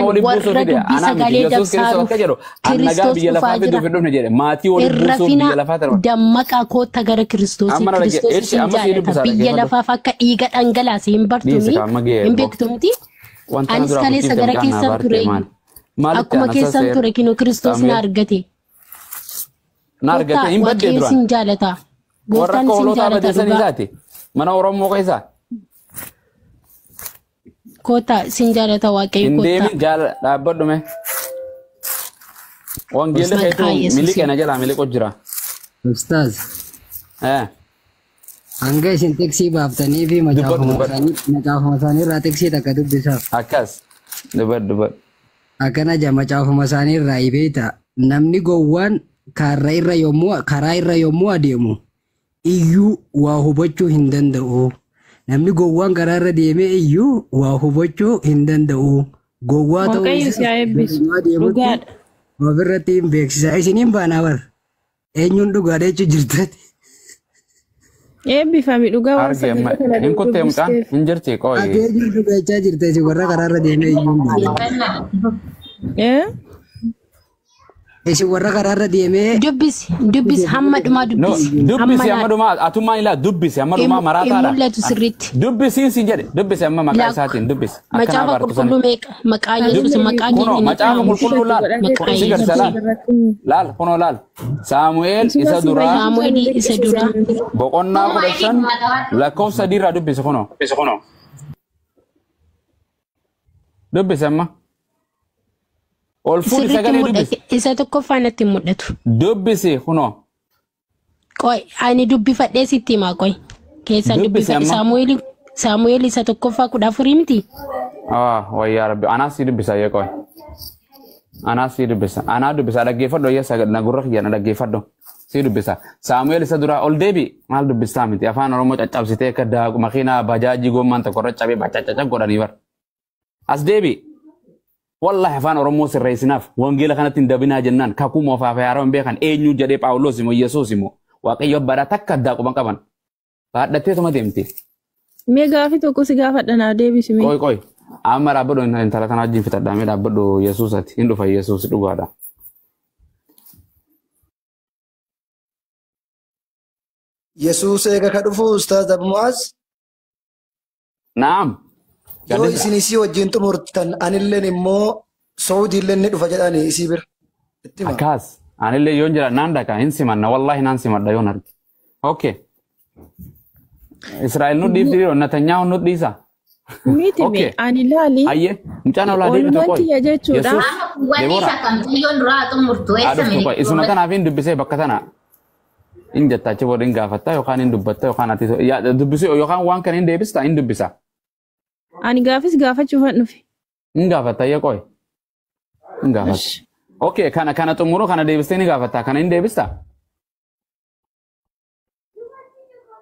oli buusu fide ana miti Yesuus Kiristoos akka jedhu annagaa biyya lafaa fidu fiduu jedhe maatii oli buusu biyya lafaa ta'e dammaqa koota gara Kiristoos biyya lafaaf akka dhiiga dhangalaase hin bartuni hin beektumti anis kaleessa gara keessan ture akkuma keessan ture kino Kiristoos na argate hin badde dura sin jaalata gooftaan sin jaalata mana Oromoo keessa kota sinjala tawakai kota. Hindi jala dapat dong Wanggilnya itu milik yang aja lah milik ojra. Ustaz. Angga sinteksi bab tani भी macam masani rateksi tak ada bisa. Akas. Debat. Akan aja macam masani rai beta. Namni gowan karai rayomu adiemu. Iyu wahubacu hindandau. Namni gowwan gararra deeme iyyuu waa hubachuu hin danda'u. Gowwaa ta'uu isaa ofirratti hin beeksisa. Isiniin baanaa bar eenyuun dhugaadha jechuu jirtati. Eebbifami dhugaa waan sabii hin kuttee mucaan hin jirti qooyi. Eenyuun dhugachaa jirta isin warra gararra deeme iyyuu. Isin warra gararra deeme. Dubbis hamma dhumaa dubbis. Dubbis hamma dhumaa atumaan ilaa dubbis hamma dhumaa maraataadha. Mul'atu sirriitti. Dubbisiin sin jedhe dubbis hamma maqaa isaatiin dubbis. Macaafa qulqulluu meeqa maqaa Yesuus maqaa Kuno macaafa qulqulluu laal. Si garsa laal. Laal kunoo laal. Saamu'eel isa duraa. Boqonnaa 15 lakkoofsa 3 irraa dubbisa kunoo. Dubbis hamma. Olfuun sagalee dubbisi. Isa tokko faanatti mul'atu. Dubbisi kunoo. Qoy ani dubbifadhee sitti himaa qoy. Keessa dubbifadhe Saamu'eel isa tokkoffaa 14 miti. Wayyaa rabbi anaas si dubbisa yee qoy. Anaa dubbisa dhaggeeffadho yeessa nagurra kiyya dhaggeeffadho. Si dubbisa. Saamu'eel isa duraa ol deebi maal dubbistaa miti afaan Oromoo caccabsitee akka daaqu makiinaa bajaajii gommaan tokko irra cabee bacaccaca godhanii bar. As deebi. Wallahi afaan Oromoo sirreessinaaf wangeela kanatti hin dabinaa jennaan kakuma ofaa fayyaaraa hin beekan eenyu jedhee Phaawulos immoo Yesuus immoo Waaqayyo bara takka addaa quban qaban. Baadhattee tuma deemti. Mee gaafi tokko si gaafadha naa deebisi mee. Qoy. Amma dhaabbadhu intala kana wajjin fitadhaa mee dhaabbadhu Yesuusati hin dhufa Yesuus dhugaadha. Yesuus eega ka dhufu Ustaaz Abu Mu'az. Naam. Yoo isin isii wajjin xumurtan anilleen immoo Saawudiillee ni dhufa jedhanii isii bira. Akkas anillee yoon jira naan dhaqa hin simanna wallahi naan simadha yoon arge. Okay. Israa'el nu dhiifti yoo Natanyaa'u nu dhiisa. Miti mee ani laali. Ayye mucaan olaa deebitu qoy. Wanti jechuudha. Wanni isa kan yoon duraa xumurtu eessami. Isuma kanaaf hin dubbisee bakka tana. In jettaachi booda hin gaafatta yookaan hin dubbatta yookaan ati dubbisuu yookaan waan kana hin deebista hin dubbisa. Ani gaafis gaafachuufan dhufe. Hin gaafatta yee qoy. Hin gaafatta. Okay kana xumuru kana deebistee ni gaafatta kana hin deebista.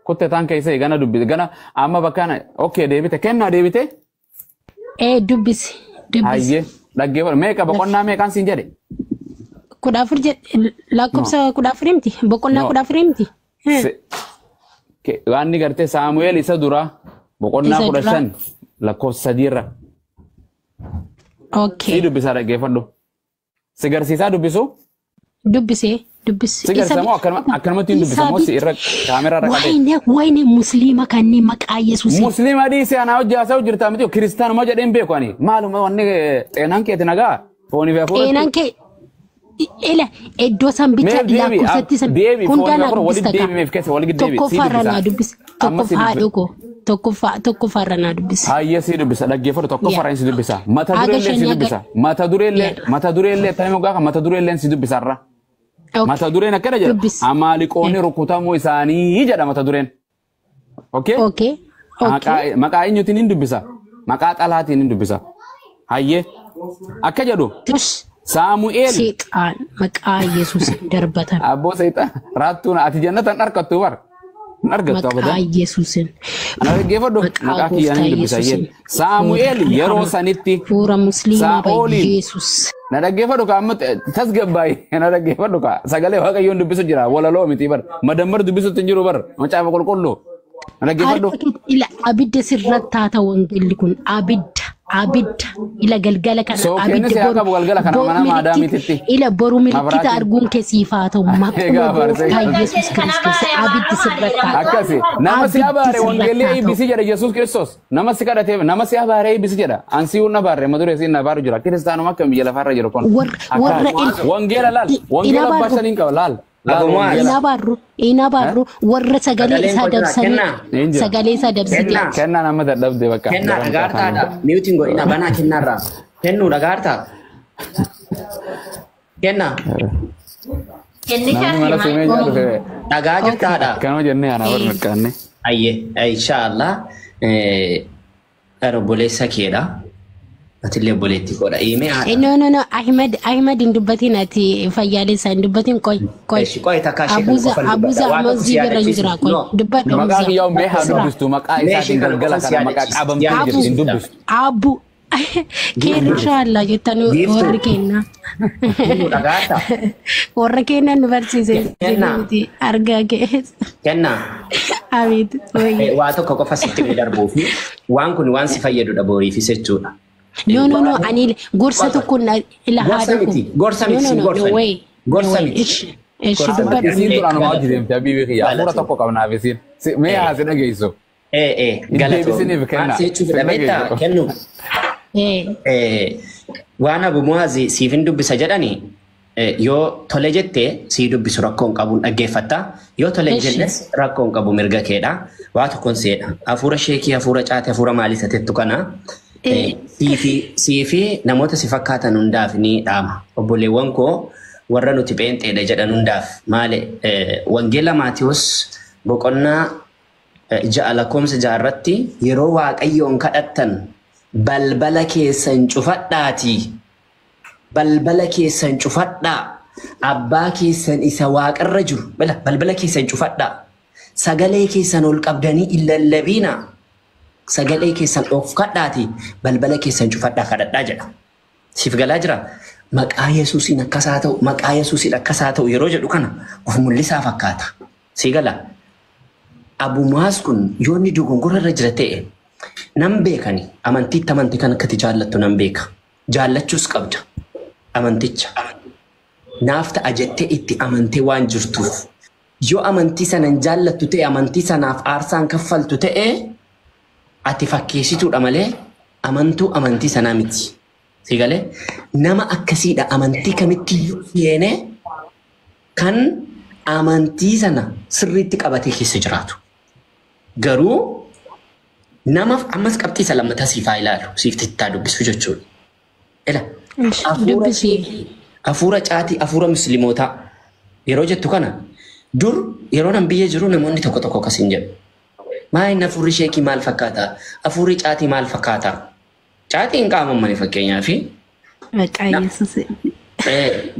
Kutte tan keessa gana dubbise gana amma bakkana okay deebite kenna deebite. Dubbisi. Ayye dhaggeeffadhu meeqa boqonnaa meeqaan siin jedhe. 14 jedhe lakkoofsa 14 miti boqonnaa 14 miti. Waan ni gartee Saamu'eel isa dura boqonnaa 15 lakkoofsa 3 irra. Okay. Si dubbisaa dhaggeeffadhu. Si garsiisaa dubbisu? Dubbisee. Si garsiisamoo akkanumatti hin dubbisamoo si irra kaameraa irra qabee. Wayne musliima kanneen maqaa Yesuus. Musliima dhiisee anaa hojii haasa'u jirtaa miti kiristaanuma jedheen beeku ani. Maaluma wanni xeenaan keeti nagaa foonii fi hafuuratti. Xeenaan kee ila iddoo san bicha lakkoofsatti san hundaan dubbista tokkoffaarra naa dubbisa tokkoffaa dhugoo tokkoffaarra naa dubbisa. Hayyee si dubbisa dhaggeeffadhu tokkoffaarra si dubbisa mata dureellee si dubbisa mata dureellee tani mogaa kan mata dureellee si dubbisarra. Mata dureen akkana jedha amaaliqoonni rukutamuu isaanii jedha mata dureen. Okay. Maqaa eenyuutiin hin dubbisa maqaa xalaatiin hin dubbisa. Hayyee akka jedhu. Saamu'eel. Seexaan maqaa Yesuus darbatan. Abboo seexaan raattuun ati jannatan argattu bar. Argattu abadan. Maqaa Yesuusin. Ana dhaggeeffadhu maqaa kiyyaan hin dubbisa. Saamu'eel yeroo sanitti. Fuura musliimaa baay'ee Yesuus. Na dhaggeeffadhu ka amma tasgabbaa'e na dhaggeeffadhu ka sagalee waaqayyoon dubbisu jira walaloo miti bar madammar dubbisutti hin jiru bar macaafa qulqulluu. Na dhaggeeffadhu. Ila abidda sirratti haa ta'u wangeelli kun abidda. abidda ila galgala kana So kenne se aka galgala kana mana madami titti. ila boru milkita arguun ke sifaatu maquma Yesus Kristos abiddi sirratta Akkasi nama si abare wangeli ibisi jara Jesus Kristos nama si kadate nama si abare ibisi jara ansi unna barre madure si na baru jura kristano makka mi jala farra jara kon wangela lal wangela basanin ka lal ina barru warra sagalee isa dabsanii sagalee isa dabsite kenna nama dadabde bakka kenna dhagartaadha muting godhina banaa kennarra kennu dhagartaa kenna namni mala sumee jaatu fee dhagaa jirtaadha kanuma jennee ana warra kanne ayye inshallah roboleessa keedha atille boletti godha ime no Ahmed indubatin ati fayyale sa indubatin koy abuza amazi beranjira koy dubat maka yow me ha dubistu maka isa tingal gala kana maka qabam tingal indubistu abu ke inshallah jetanu warra kenna university arga ke kenna Ahmed waa tokko qofa sitti darbuufi waan kun waan si fayyadu dhaborii fi sechuudha No, ani gorsa tokko ila haadha ko. Gorsa miti gorsa miti. Isin duraan ma hojii deemte habibi kiyya amura tokko qabnaa bisin mee haasi dhageessu. Galata. Bisiniif kenna. Seechuuf dhabeetta kennu. Waan abu mu'aazi siif hin dubbisa jedhani yoo tole jettee sii dubbisu rakkoon qabuun dhaggeeffatta yoo tole jennes rakkoon qabu mirga keedha waa tokkoon seedha hafuura sheekii hafuura caate hafuura maalii satettu kana. Siifi namoota si fakkaatan hundaaf ni dhaama. Obboleewwan koo warra nuti pheenxeedha jedhan hundaaf maali wangeela Maatiyos boqonnaa 6:6 irratti yeroo Waaqayyoon kadhattan balbala keessan cufadhaatii balbala keessan cufadhaa abbaa keessan isa waaqarra jiru balbala keessan cufadhaa sagalee keessan ol qabdanii illallabiina sagalee keessan of kadhaati balbala keessan cufadhaa kadhadhaa jedha. Siif galaa jira maqaa Yesuusiin akkasaa ta'u maqaa Yesuusiin akkasaa ta'u yeroo jedhu kana of mul'isaa fakkaata. Si gala Abu Mu'aaz kun yoo inni dogongora irra jira ta'e nan beekani amantii kan akkati jaallattu nan beeka jaallachuus qabda amanticha naaf ta'a jettee itti amantee waan jirtuuf yoo amantii sanan jaallattu ta'e amantii sanaaf aarsaan kaffaltu ta'e ati fakkeessituudha malee amantuu amantii sanaa miti. Si galee nama akkasiidha amantii kamitti yeene kan amantii sana sirriitti qabatee keessa jiraatu. Garuu namaaf ammas qabxii isa lammataa siifaa ilaalu siif tittaa dubbisu jechuudha. Hafuura caatii hafuura musliimootaa yeroo jettu kana dur yeroo nan biyyee jiru namoonni tokko tokko akkasiin jedhu. Maayina hafuurri sheekii maal fakkaata? Hafuurri caatii maal fakkaata? Caatiin qaama mani fakkeenyaaf.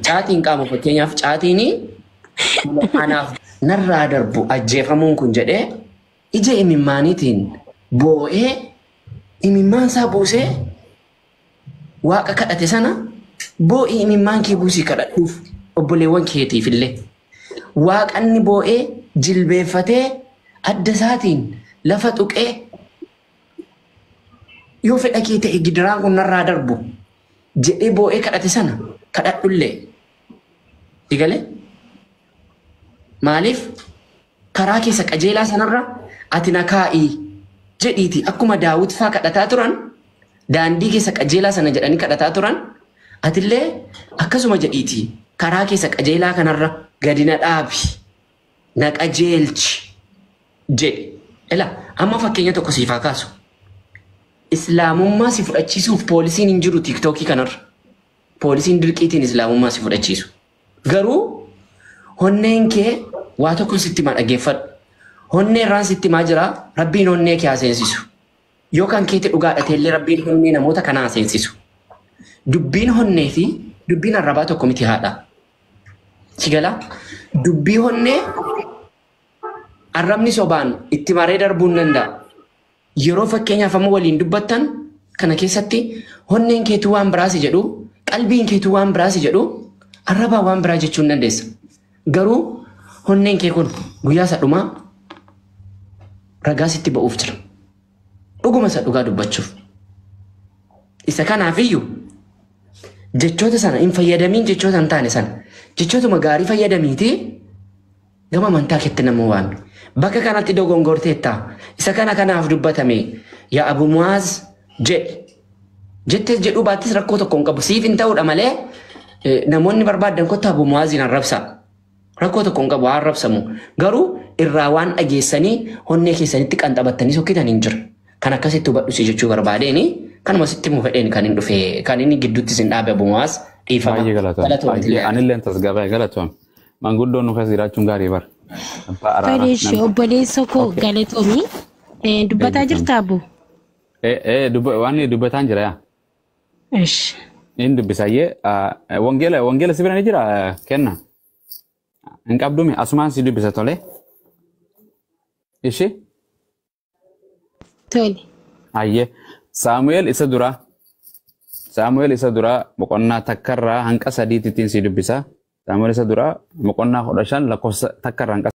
Caatiin qaama fakkeenyaaf caatiin anaaf narraa darbu ajjeefamuun kun jedhee ija imimmaaniitiin boo'ee imimmaan isaa buusee waaqa kadhate sana boo'ii imimmaan kee buusii kadhadhuuf obboleewwan keetiif illee waaqanni boo'ee jilbeeffatee adda isaatiin lafa tuqee yoo fedha kee ta'e gidiraan kun narraa darbu jedhee boo'ee kadhate sana kadhadhullee digalee maaliif karaa keessa qajeelaa sanarra ati na kaa'ii jedhiiti akkuma Daawit faa kadhataa turan daandii keessa qajeelaa sana jedhanii kadhataa turan atillee akkasuma jedhiiti karaa keessa qajeelaa kanarra gadi na dhaabi na qajeelchi jedhe. Amma fakkeenya tokko siifaa kaasu. Islaamummaa si fudhachiisuuf poolisiin hin jiru TikTokii kanarra. Poolisiin dirqiitiin islaamummaa si fudhachiisu. Garuu honneen kee waa tokko sitti maa dhaggeeffadhu. Honnee irraan sitti maa jira rabbiin honnee kee haseensisu. Yookaan keetti dhugaadhatee illee rabbiin honnee namoota kana haseensisu. Dubbiin honnee fi dubbiin arrabaa tokko miti haadha. Si galaa dubbii honnee arrabni sobaan itti maree darbuun danda'a. Yeroo fakkeenyaaf amma waliin dubbattan kana keessatti honneen keetu waan biraasi jedhu qalbiin keetu waan biraasi jedhu arrabaa waan biraa jechuun dandeessa. Garuu honneen kee kun guyyaa isa dhumaa ragaa sitti ba'uuf jira. Dhuguma isa dhugaa dubbachuuf. Isa kanaafiyyuu jechoota sana hin fayyadamiin jechoota hin taane sana jechootuma gaarii fayyadamiiti gama amantaa keetti nama waami. Bakka kanatti dogongorteetta isa kana kanaaf dubbatame yaa Abu Mu'aaz jettee jedhuu baattis rakkoo tokko hin qabu siif hin ta'uudha malee namoonni barbaadan kottu Abu Mu'aaziin arrabsa. Rakkoo tokko hin qabu arrabsamu garuu irraa waan dhageessanii honnee keessanitti qanxabattanii sokkitan hin jira. Kan akkasitti hubadhu jechuu barbaadeeni kanuma sitti muu fedheen kan hin dhufe kan inni gidduutti sin dhaabe Abu Mu'aaz dhiifama. Baay'ee galatoomti. Anillee tasgabaa galatoomti. Manguddoon nu keessa jiraachuun gaarii bara. Bareeshi obboleessa koo galatoomii dubbataa jirta Abu? Waan dubbataan jira yaa. Ish. Inni dubbisayyee wangeela si bira ni jira kenna. Hin qabdume asumaan si dubbisa tole. Ishi? Tole. Ayyee. Saamu'eel isa dura boqonnaa takkarraa hanqa sadiittiin si dubbisa. Saamu'eel isa dura boqonnaa 15 lakkoofsa takkarraa hanqa